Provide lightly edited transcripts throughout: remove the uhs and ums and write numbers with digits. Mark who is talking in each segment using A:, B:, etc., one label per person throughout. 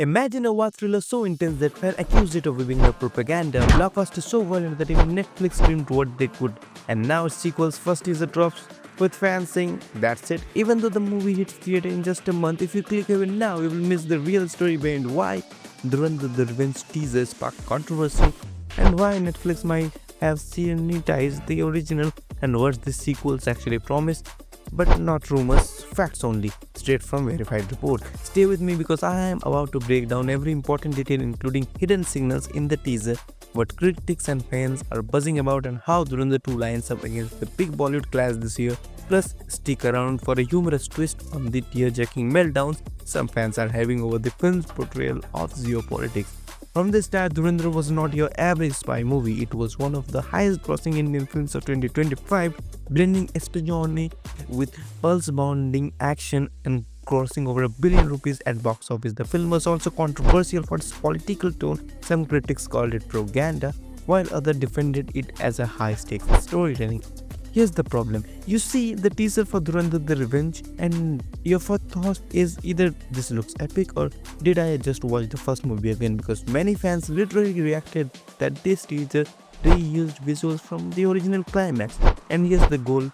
A: Imagine a war thriller so intense that fans accused it of being a propaganda, a blockbuster so violent that even Netflix streamed what they could, and now its sequel's first teaser drops with fans saying, that's it. Even though the movie hits theater in just a month, if you click even now, you will miss the real story behind why Dhurandhar the Revenge teaser sparked controversy and why Netflix might have sanitized the original and what the sequels actually promise, but not rumors, facts only, straight from verified report. Stay with me because I am about to break down every important detail including hidden signals in the teaser, what critics and fans are buzzing about and how Dhurandhar 2 lines up against the big Bollywood clash this year. Plus, stick around for a humorous twist on the tear-jerking meltdowns some fans are having over the film's portrayal of geopolitics. From the start, Dhurandhar was not your average spy movie. It was one of the highest-grossing Indian films of 2025, blending espionage with pulse-bonding action and crossing over ₹1 billion at box office. The film was also controversial for its political tone. Some critics called it propaganda, while others defended it as a high-stakes storytelling. Here's the problem. You see the teaser for Dhurandhar the Revenge and your first thought is either this looks epic or did I just watch the first movie again, because many fans literally reacted that this teaser reused visuals from the original climax. And here's the goal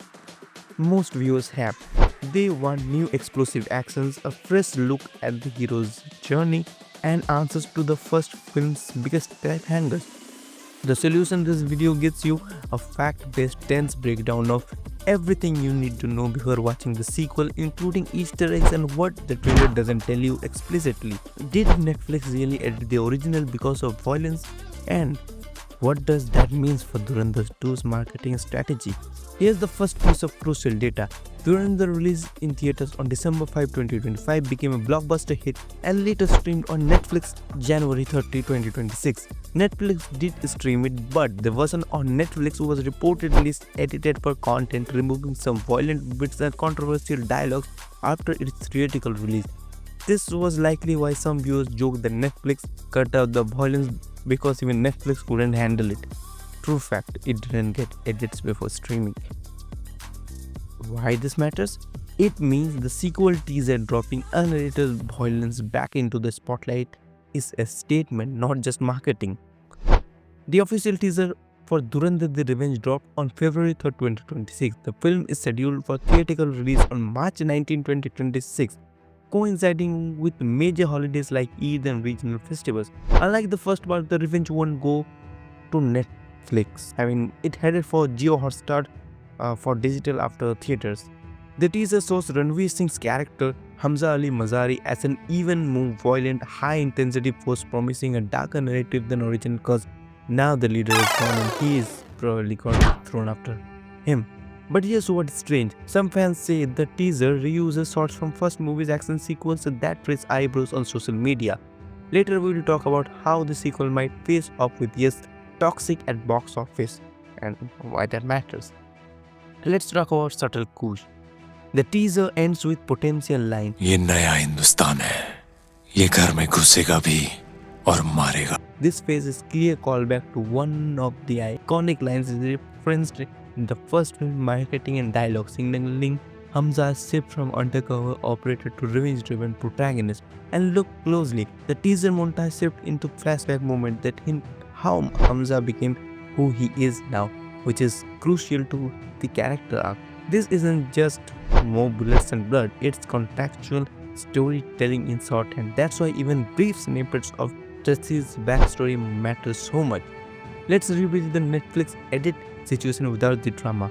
A: most viewers have. They want new explosive actions, a fresh look at the hero's journey and answers to the first film's biggest cliffhangers. The solution: this video gives you a fact-based tense breakdown of everything you need to know before watching the sequel, including Easter eggs and what the trailer doesn't tell you explicitly. Did Netflix really edit the original because of violence? And what does that mean for Dhurandhar 2's marketing strategy? Here's the first piece of crucial data. Dhurandhar released in theaters on December 5, 2025, became a blockbuster hit and later streamed on Netflix January 30, 2026. Netflix did stream it, but the version on Netflix was reportedly edited for content, removing some violent bits and controversial dialogues after its theatrical release. This was likely why some viewers joked that Netflix cut out the violence because even Netflix couldn't handle it. True fact, it didn't get edits before streaming. Why this matters? It means the sequel teaser dropping unedited violence back into the spotlight is a statement, not just marketing. The official teaser for Dhurandhar the Revenge dropped on February 3, 2026. The film is scheduled for theatrical release on March 19, 2026. Coinciding with major holidays like Eid and regional festivals. Unlike the first part, the Revenge won't go to Netflix. It headed for Geo Hotstar for digital after theaters. The teaser shows Ranveer Singh's character Hamza Ali Mazari as an even more violent, high-intensity force, promising a darker narrative than original, cause now the leader is gone and he is probably got thrown after him. But here's what's strange. Some fans say the teaser reuses shots from first movie's action sequence that raise eyebrows on social media. Later we will talk about how the sequel might face off with Yash toxic at box office and why that matters. Let's talk about subtle coups. The teaser ends with potential line.
B: ये नया हिंदुस्तान है, ये घर में घुसेगा भी और मारेगा.
A: This phase is clear callback to one of the iconic lines referenced in the first film marketing and dialogue, signaling Hamza's shift from undercover operator to revenge-driven protagonist. And look closely, the teaser montage shifts into flashback moment that hint how Hamza became who he is now, which is crucial to the character arc. This isn't just more bullets and blood, it's contextual storytelling in short, and that's why even brief snippets of Jesse's backstory matters so much. Let's revisit the Netflix edit situation without the drama.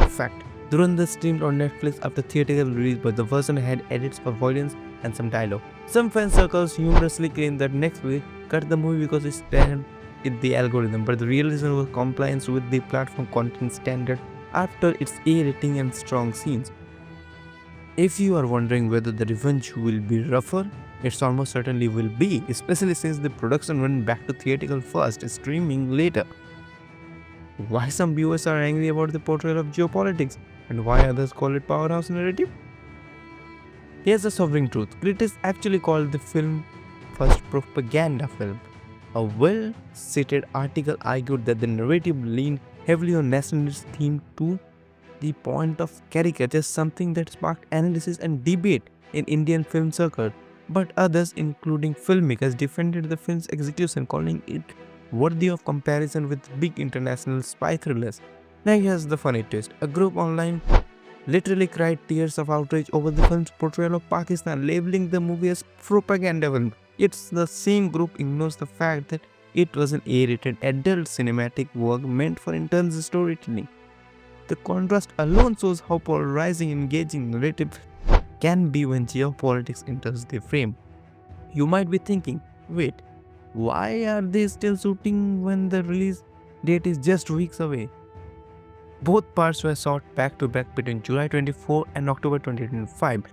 A: Fact: Dhurandhar streamed on Netflix after theatrical release, but the version had edits for violence and some dialogue. Some fan circles humorously claim that Netflix cut the movie because it ran in the algorithm, but the real reason was compliance with the platform content standard after its A rating and strong scenes. If you are wondering whether the Revenge will be rougher, it almost certainly will be, especially since the production went back to theatrical first, streaming later. Why some viewers are angry about the portrayal of geopolitics and why others call it powerhouse narrative? Here's the sobering truth. Critics actually called the film first propaganda film. A well-cited article argued that the narrative leaned heavily on nationalist theme to the point of caricature, something that sparked analysis and debate in Indian film circles. but others, including filmmakers, defended the film's execution, calling it worthy of comparison with big international spy thrillers. Now here's the funny twist. A group online literally cried tears of outrage over the film's portrayal of Pakistan, labeling the movie as propaganda film. It's the same group ignores the fact that it was an A-rated adult cinematic work meant for intense storytelling. The contrast alone shows how polarizing and engaging narrative can be when geopolitics enters the frame. You might be thinking, wait, why are they still shooting when the release date is just weeks away? Both parts were shot back to back between July 24 and October 2025.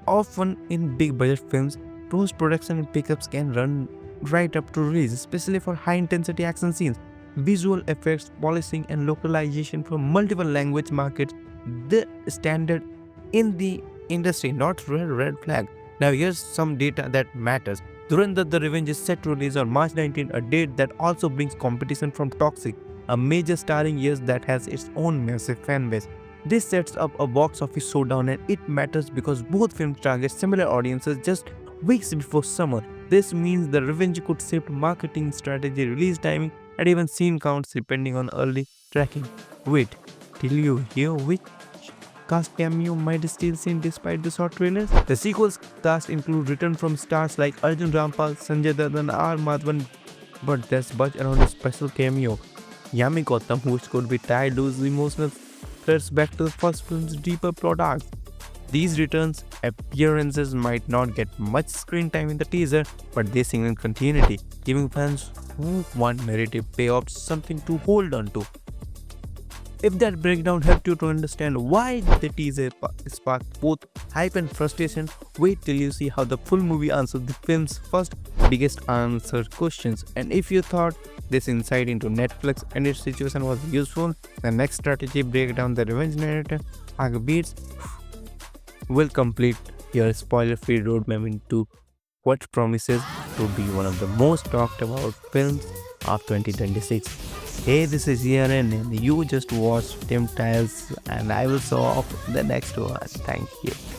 A: Often in big budget films, post production and pickups can run right up to release, especially for high intensity action scenes. Visual effects, polishing, and localization for multiple language markets, the standard in the industry, not red flag. Now here's some data that matters. Dhurandhar The Revenge is set to release on March 19, a date that also brings competition from Toxic, a major starring years that has its own massive fan base. This sets up a box office showdown, and it matters because both films target similar audiences just weeks before summer. This means The Revenge could shift marketing strategy, release timing, and even scene counts depending on early tracking. Wait, till you hear which cast cameo might still seen despite the short trailers? The sequel's cast include return from stars like Arjun Rampal, Sanjay Dutt, and R. Madhavan, but there's buzz around a special cameo, Yami Gautam, which could be tied loose emotional threads back to the first film's deeper plot arcs. These returns appearances might not get much screen time in the teaser, but they signal continuity, giving fans who want narrative payoffs something to hold on to. If that breakdown helped you to understand why the teaser sparked both hype and frustration, wait till you see how the full movie answers the film's first biggest unanswered questions. And if you thought this insight into Netflix and its situation was useful, the next strategy breakdown the revenge narrative arc beats will complete your spoiler-free roadmap into what promises to be one of the most talked about films of 2026. Hey, this is Yash and you just watched Tim Tiles, and I will show off the next one. Thank you.